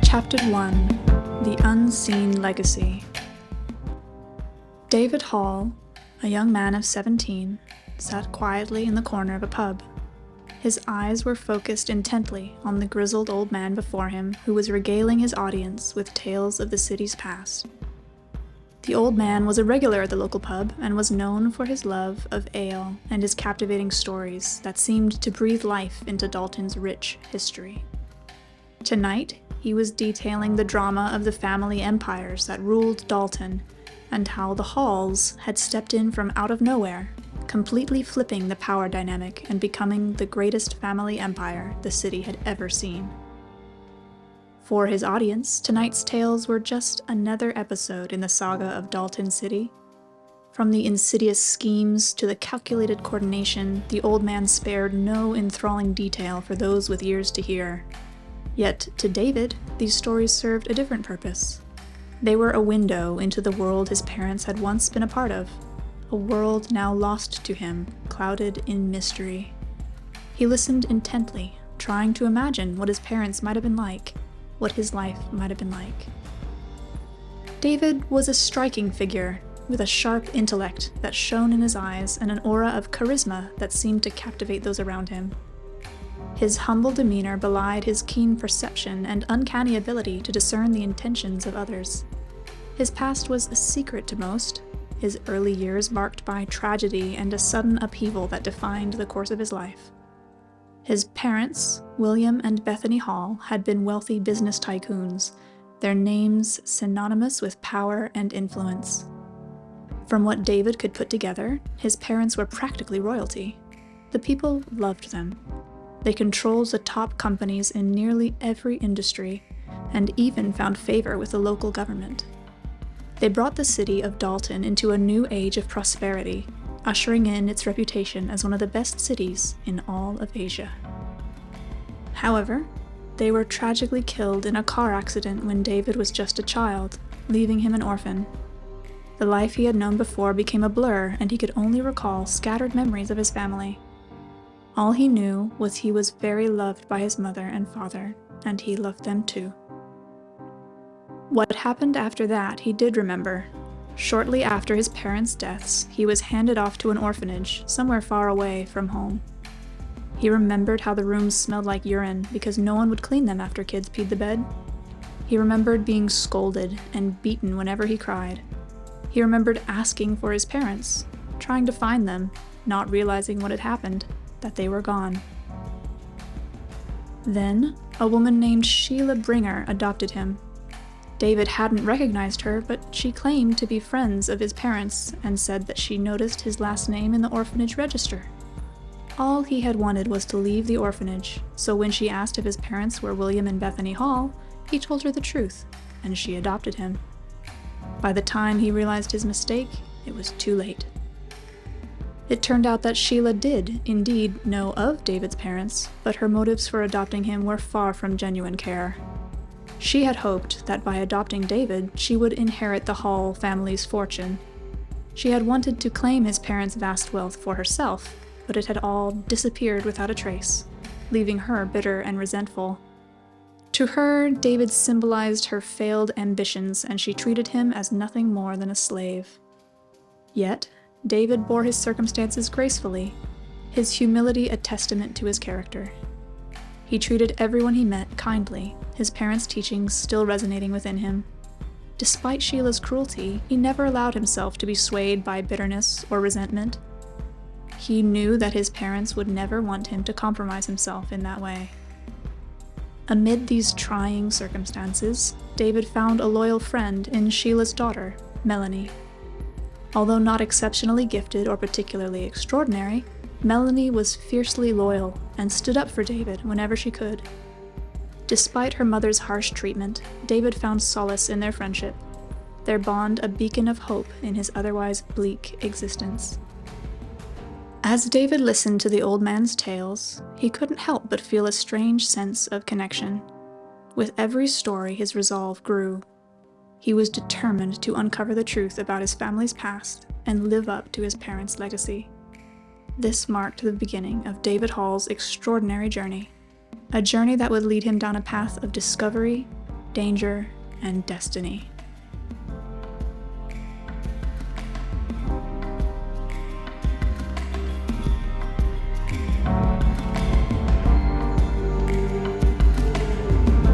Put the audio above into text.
Ch.1 The Unseen Legacy. David Hall, a young man of 17, sat quietly in the corner of a pub. His eyes were focused intently on the grizzled old man before him who was regaling his audience with tales of the city's past. The old man was a regular at the local pub and was known for his love of ale and his captivating stories that seemed to breathe life into Dalton's rich history. Tonight, he was detailing the drama of the family empires that ruled Dalton and how the Halls had stepped in from out of nowhere, completely flipping the power dynamic and becoming the greatest family empire the city had ever seen. For his audience, tonight's tales were just another episode in the saga of Dalton City. From the insidious schemes to the calculated coordination, the old man spared no enthralling detail for those with ears to hear. Yet, to David, these stories served a different purpose. They were a window into the world his parents had once been a part of, a world now lost to him, clouded in mystery. He listened intently, trying to imagine what his parents might have been like, what his life might have been like. David was a striking figure, with a sharp intellect that shone in his eyes and an aura of charisma that seemed to captivate those around him. His humble demeanor belied his keen perception and uncanny ability to discern the intentions of others. His past was a secret to most, his early years marked by tragedy and a sudden upheaval that defined the course of his life. His parents, William and Bethany Hall, had been wealthy business tycoons, their names synonymous with power and influence. From what David could put together, his parents were practically royalty. The people loved them. They controlled the top companies in nearly every industry, and even found favor with the local government. They brought the city of Dalton into a new age of prosperity, ushering in its reputation as one of the best cities in all of Asia. However, they were tragically killed in a car accident when David was just a child, leaving him an orphan. The life he had known before became a blur, and he could only recall scattered memories of his family. All he knew was he was very loved by his mother and father, and he loved them too. What happened after that he did remember. Shortly after his parents' deaths, he was handed off to an orphanage, somewhere far away from home. He remembered how the rooms smelled like urine because no one would clean them after kids peed the bed. He remembered being scolded and beaten whenever he cried. He remembered asking for his parents, trying to find them, not realizing what had happened, that they were gone. Then, a woman named Sheila Bringer adopted him. David hadn't recognized her, but she claimed to be friends of his parents and said that she noticed his last name in the orphanage register. All he had wanted was to leave the orphanage, so when she asked if his parents were William and Bethany Hall, he told her the truth, and she adopted him. By the time he realized his mistake, it was too late. It turned out that Sheila did indeed know of David's parents, but her motives for adopting him were far from genuine care. She had hoped that by adopting David, she would inherit the Hall family's fortune. She had wanted to claim his parents' vast wealth for herself, but it had all disappeared without a trace, leaving her bitter and resentful. To her, David symbolized her failed ambitions, and she treated him as nothing more than a slave. Yet, David bore his circumstances gracefully, his humility a testament to his character. He treated everyone he met kindly, his parents' teachings still resonating within him. Despite Sheila's cruelty, he never allowed himself to be swayed by bitterness or resentment. He knew that his parents would never want him to compromise himself in that way. Amid these trying circumstances, David found a loyal friend in Sheila's daughter, Melanie. Although not exceptionally gifted or particularly extraordinary, Melanie was fiercely loyal and stood up for David whenever she could. Despite her mother's harsh treatment, David found solace in their friendship, their bond a beacon of hope in his otherwise bleak existence. As David listened to the old man's tales, he couldn't help but feel a strange sense of connection. With every story, his resolve grew. He was determined to uncover the truth about his family's past and live up to his parents' legacy. This marked the beginning of David Hall's extraordinary journey, a journey that would lead him down a path of discovery, danger, and destiny.